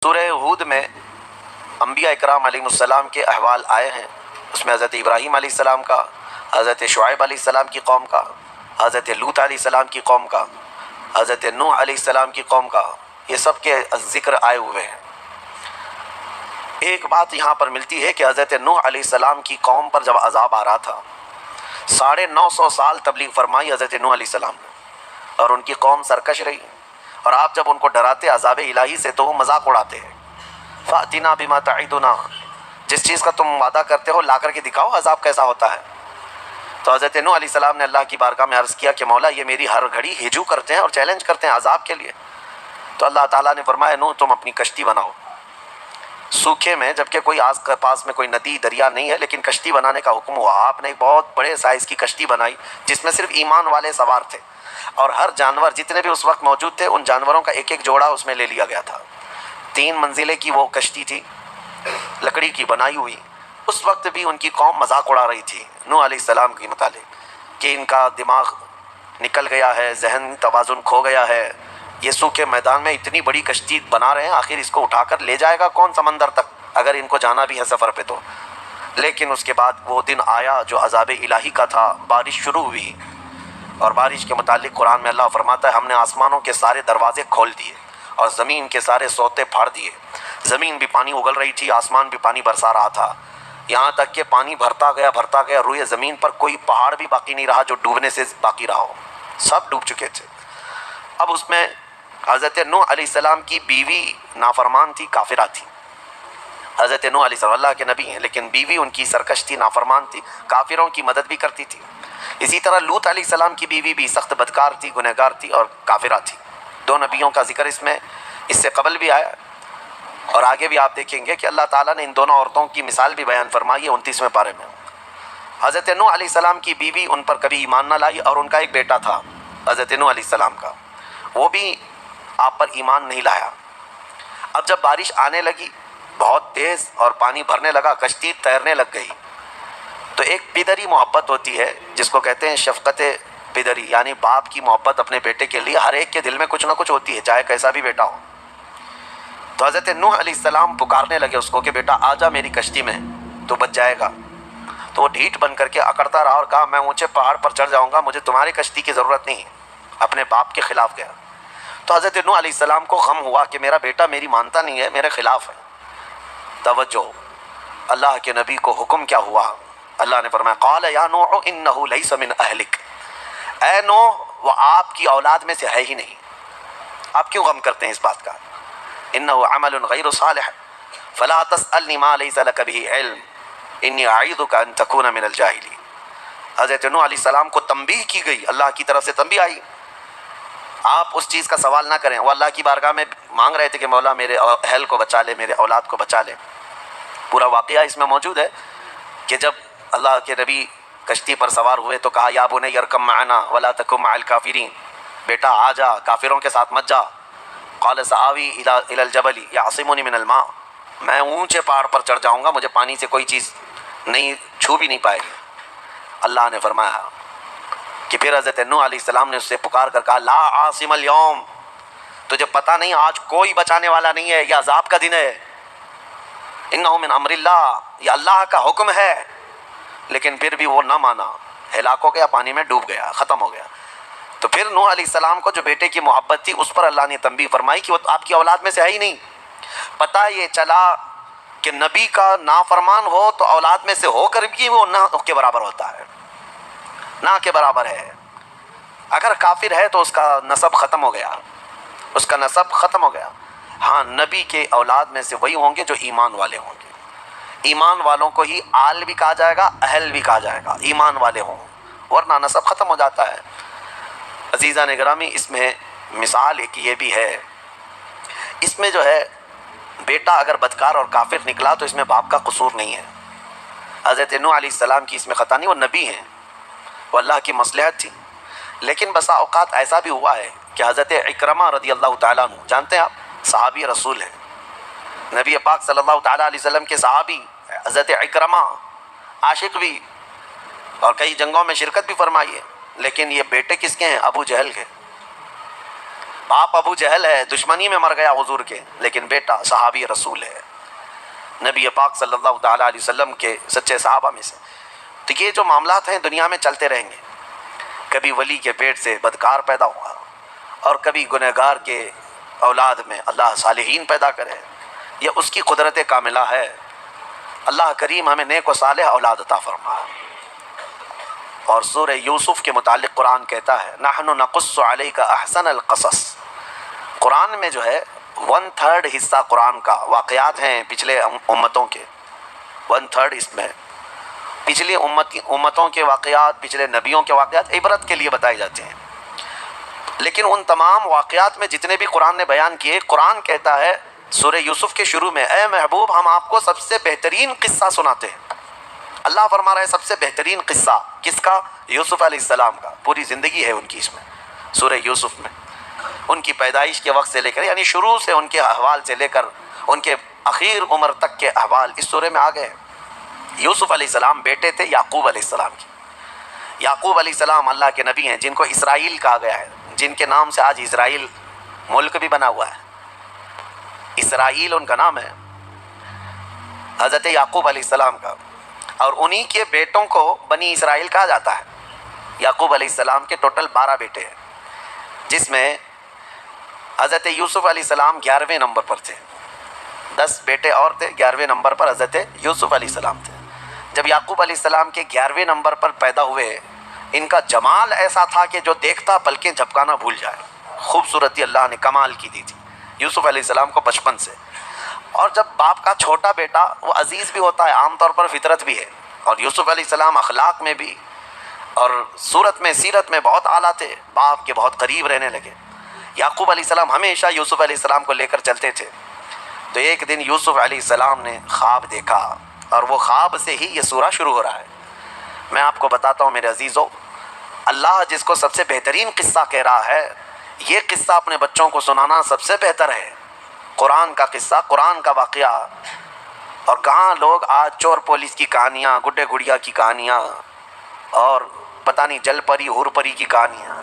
سورہ ہود میں انبیاء اکرام علیہ السلام کے احوال آئے ہیں. اس میں حضرت ابراہیم علیہ السلام کا، حضرت شعیب علیہ السلام کی قوم کا، حضرت لوط علیہ السلام کی قوم کا، حضرت نوح علیہ السلام کی قوم کا، یہ سب کے ذکر آئے ہوئے ہیں. ایک بات یہاں پر ملتی ہے کہ حضرت نوح علیہ السلام کی قوم پر جب عذاب آ رہا تھا، 950 سال تبلیغ فرمائی حضرت نوح علیہ السلام نے، اور ان کی قوم سرکش رہی. اور آپ جب ان کو ڈراتے عذاب الہی سے تو وہ مذاق اڑاتے ہیں. فَأْتِنَا بِمَا تَعِدُنَا، جس چیز کا تم وعدہ کرتے ہو لا کر کے دکھاؤ عذاب کیسا ہوتا ہے. تو حضرت نوح علیہ السلام نے اللہ کی بارگاہ میں عرض کیا کہ مولا یہ میری ہر گھڑی ہجو کرتے ہیں اور چیلنج کرتے ہیں عذاب کے لیے. تو اللہ تعالیٰ نے فرمایا نوح تم اپنی کشتی بناؤ سوکھے میں، جبکہ کوئی آس کے پاس میں کوئی ندی دریا نہیں ہے، لیکن کشتی بنانے کا حکم ہوا. آپ نے ایک بہت بڑے سائز کی کشتی بنائی جس میں صرف ایمان والے سوار تھے، اور ہر جانور جتنے بھی اس وقت موجود تھے ان جانوروں کا ایک ایک جوڑا اس میں لے لیا گیا تھا. 3 منزلیں کی وہ کشتی تھی، لکڑی کی بنائی ہوئی. اس وقت بھی ان کی قوم مذاق اڑا رہی تھی نوح علیہ السلام کے متعلق کہ ان کا دماغ نکل گیا ہے، ذہن توازن کھو گیا ہے، یہ سوکھے میدان میں اتنی بڑی کشتی بنا رہے ہیں، آخر اس کو اٹھا کر لے جائے گا کون سمندر تک اگر ان کو جانا بھی ہے سفر پہ تو. لیکن اس کے بعد وہ دن آیا جو عذاب الہی کا تھا. بارش شروع ہوئی، اور بارش کے متعلق قرآن میں اللہ فرماتا ہے ہم نے آسمانوں کے سارے دروازے کھول دیے اور زمین کے سارے سوتے پھاڑ دیے. زمین بھی پانی اگل رہی تھی، آسمان بھی پانی برسا رہا تھا، یہاں تک کہ پانی بھرتا گیا، روئے زمین پر کوئی پہاڑ بھی باقی نہیں رہا جو ڈوبنے سے باقی رہا ہو، سب ڈوب چکے تھے. اب اس میں حضرت نوح علیہ السلام کی بیوی نافرمان تھی، کافرہ تھی. حضرت نوح علیہ السلام اللہ کے نبی ہیں، لیکن بیوی ان کی سرکش تھی، نافرمان تھی، کافروں کی مدد بھی کرتی تھی. اسی طرح لوط علیہ السلام کی بیوی بھی سخت بدکار تھی، گنہگار تھی اور کافرہ تھی. 2 نبیوں کا ذکر اس میں اس سے قبل بھی آیا، اور آگے بھی آپ دیکھیں گے کہ اللہ تعالیٰ نے ان دونوں عورتوں کی مثال بھی بیان فرمائی ہے 29ویں پارے میں. حضرت نوح علیہ السلام کی بیوی ان پر کبھی ایمان نہ لائی، اور ان کا ایک بیٹا تھا حضرت نوح علیہ السلام کا، وہ بھی آپ پر ایمان نہیں لایا. اب جب بارش آنے لگی بہت تیز اور پانی بھرنے لگا، کشتی تیرنے لگ گئی، تو ایک پدری محبت ہوتی ہے جس کو کہتے ہیں شفقت پدری، یعنی باپ کی محبت اپنے بیٹے کے لیے ہر ایک کے دل میں کچھ نہ کچھ ہوتی ہے چاہے کیسا بھی بیٹا ہو. تو حضرت نوح علیہ السلام پکارنے لگے اس کو کہ بیٹا آ جا میری کشتی میں تو بچ جائے گا. تو وہ ڈھیٹ بن کر کے اکڑتا رہا اور کہا میں اونچے پہاڑ پر چڑھ جاؤں گا، مجھے تمہاری کشتی کی ضرورت نہیں. اپنے باپ کے خلاف گیا. تو حضرت نوح علیہ السلام کو غم ہوا کہ میرا بیٹا میری مانتا نہیں ہے، میرے خلاف ہے. توجہ، اللہ کے نبی کو حکم کیا ہوا؟ اللہ نے فرمایا قال یا نوح انہ لیس من اہلک، اے نوح وہ آپ کی اولاد میں سے ہے ہی نہیں. آپ کیوں غم کرتے ہیں اس بات کا؟ انہ عمل غیر صالح فلا تسألنی ما لیس لک بہ علم انی اعیذک ان تکون من الجاہلین. حضرت نوح علیہ السلام کو تنبیہ کی گئی، اللہ کی طرف سے تنبیہ آئی آپ اس چیز کا سوال نہ کریں. وہ اللہ کی بارگاہ میں مانگ رہے تھے کہ مولا میرے اہل کو بچا لے، میرے اولاد کو بچا لے. پورا واقعہ اس میں موجود ہے کہ جب اللہ کے نبی کشتی پر سوار ہوئے تو کہا یا بنی ارکب معنا ولا تکن مع الکافرین، بیٹا آ جا کافروں کے ساتھ مت جا. قال سآوی الی الجبل یعصمنی من الماء، میں اونچے پہاڑ پر چڑھ جاؤں گا، مجھے پانی سے کوئی چیز نہیں چھو بھی نہیں پائے گی. اللہ نے فرمایا کہ پھر حضرت نوح علیہ السلام نے اس سے پکار کر کہا لا عاصم اليوم، تجھے پتہ نہیں آج کوئی بچانے والا نہیں ہے، یہ عذاب کا دن ہے. انہ من امر اللہ، یہ اللہ کا حکم ہے. لیکن پھر بھی وہ نہ مانا، ہلاک ہو گیا، پانی میں ڈوب گیا، ختم ہو گیا. تو پھر نوح علیہ السلام کو جو بیٹے کی محبت تھی اس پر اللہ نے تنبیہ فرمائی کہ وہ آپ کی اولاد میں سے ہے ہی نہیں. پتہ یہ چلا کہ نبی کا نافرمان ہو تو اولاد میں سے ہو کر بھی وہ نہ کے برابر ہوتا ہے، نہ کے برابر ہے. اگر کافر ہے تو اس کا نسب ختم ہو گیا، اس کا نسب ختم ہو گیا. ہاں نبی کے اولاد میں سے وہی ہوں گے جو ایمان والے ہوں گے. ایمان والوں کو ہی آل بھی کہا جائے گا، اہل بھی کہا جائے گا، ایمان والے ہوں، ورنہ نسب ختم ہو جاتا ہے. عزیزان گرامی اس میں مثال ایک یہ بھی ہے، اس میں جو ہے بیٹا اگر بدکار اور کافر نکلا تو اس میں باپ کا قصور نہیں ہے. حضرت نوح علیہ السلام کی اس میں خطا نہیں، وہ نبی ہیں، وہ اللہ کی مصلحت تھی. لیکن بسا اوقات ایسا بھی ہوا ہے کہ حضرت اکرمہ رضی اللہ تعالیٰ عنہ، جانتے ہیں آپ صحابی رسول ہیں، نبی پاک صلی اللہ تعالیٰ علیہ وسلم کے صحابی حضرت اکرمہ، عاشق بھی اور کئی جنگوں میں شرکت بھی فرمائی ہے. لیکن یہ بیٹے کس کے ہیں؟ ابو جہل کے. باپ ابو جہل ہے، دشمنی میں مر گیا حضور کے، لیکن بیٹا صحابی رسول ہے، نبی پاک صلی اللہ تعالیٰ علیہ وسلم کے سچے صحابہ میں سے۔ تو یہ جو معاملات ہیں دنیا میں چلتے رہیں گے، کبھی ولی کے پیٹ سے بدکار پیدا ہوا اور کبھی گنہگار کے اولاد میں اللہ صالحین پیدا کرے، یہ اس کی قدرت کاملہ ہے۔ اللہ کریم ہمیں نیک و صالح اولاد عطا فرما۔ اور سورہ یوسف کے متعلق قرآن کہتا ہے نحن نقص علیک احسن القصص، قرآن میں جو ہے 1/3 حصہ قرآن کا واقعات ہیں پچھلے امتوں کے، 1/3 اس میں پچھلی امتوں کے واقعات، پچھلے نبیوں کے واقعات عبرت کے لیے بتائے جاتے ہیں۔ لیکن ان تمام واقعات میں جتنے بھی قرآن نے بیان کیے، قرآن کہتا ہے سورہ یوسف کے شروع میں اے محبوب ہم آپ کو سب سے بہترین قصہ سناتے ہیں۔ اللہ فرما رہا ہے سب سے بہترین قصہ کس کا؟ یوسف علیہ السلام کا، پوری زندگی ہے ان کی اس میں، سورہ یوسف میں، ان کی پیدائش کے وقت سے لے کر، یعنی شروع سے ان کے احوال سے لے کر ان کے اخیر عمر تک کے احوال اس سورہ میں آ گئے۔ یوسف علیہ السلام بیٹے تھے یعقوب علیہ السلام کے۔ یعقوب علیہ السلام اللہ کے نبی ہیں جن کو اسرائیل کہا گیا ہے، جن کے نام سے آج اسرائیل ملک بھی بنا ہوا ہے، اسرائیل ان کا نام ہے، حضرت یعقوب علیہ السلام کا، اور انہی کے بیٹوں کو بنی اسرائیل کہا جاتا ہے۔ یعقوب علیہ السلام کے ٹوٹل 12 بیٹے ہیں، جس میں حضرت یوسف علیہ السلام 11ویں نمبر پر تھے، 10 بیٹے اور تھے، 11ویں نمبر پر حضرت یوسف علیہ السلام تھے۔ جب یعقوب علیہ السلام کے 11ویں نمبر پر پیدا ہوئے، ان کا جمال ایسا تھا کہ جو دیکھتا پلکیں جھپکانا بھول جائے، خوبصورتی اللہ نے کمال کی دی تھی یوسف علیہ السلام کو بچپن سے۔ اور جب باپ کا چھوٹا بیٹا وہ عزیز بھی ہوتا ہے، عام طور پر فطرت بھی ہے، اور یوسف علیہ السلام اخلاق میں بھی اور صورت میں سیرت میں بہت اعلیٰ تھے، باپ کے بہت قریب رہنے لگے۔ یعقوب علیہ السلام ہمیشہ یوسف علیہ السلام کو لے کر چلتے تھے۔ تو ایک دن یوسف علیہ السلام نے خواب دیکھا، اور وہ خواب سے ہی یہ سورہ شروع ہو رہا ہے۔ میں آپ کو بتاتا ہوں میرے عزیزوں، اللہ جس کو سب سے بہترین قصہ کہہ رہا ہے، یہ قصہ اپنے بچوں کو سنانا سب سے بہتر ہے۔ قرآن کا قصہ، قرآن کا واقعہ، اور کہاں لوگ آج چور پولیس کی کہانیاں، گڈے گڑیا کی کہانیاں، اور پتہ نہیں جل پری ہور پری کی کہانیاں